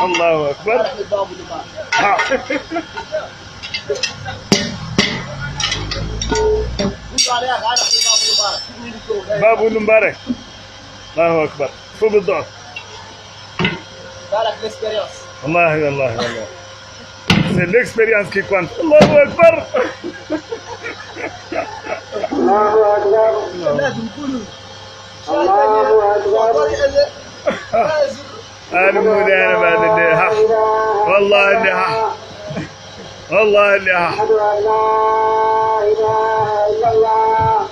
الله أكبر. باب المبارك. الله أكبر. فوق الضعف. الله الله الله. C'est l'expérience qui compte. الله أكبر. الله أكبر. الله أكبر. أنا مودانا بعد اللي ها. والله اللي ها. والله اللي ها. أشهد أن لا إله إلا الله.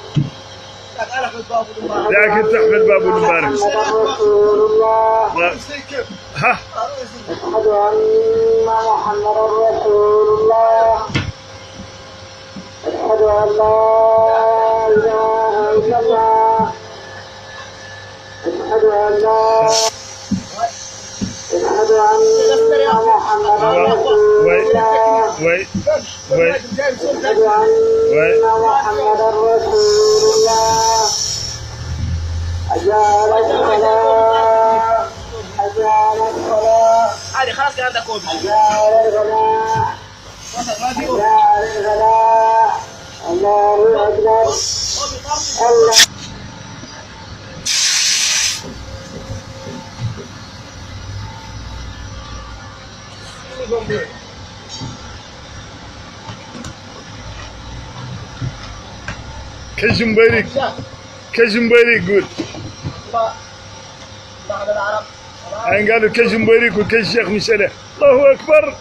لكن تحمل باب المبارك. محمد رسول الله. ها. أشهد أن محمدا رسول الله. أشهد أن لا إله إلا الله. أشهد أن لا أشهد أن محمدا رسول الله. وي أشهد أن محمدا رسول الله. أجال الصلاة. أجال الصلاة. عادي خلاص كده عندك كود. أجال الغلاء. أجال الغلاء. الله أكبر. الله. كجمبري كجمبري good. أنا قالوا كجمبري وكالشيخ مشألة. الله أكبر.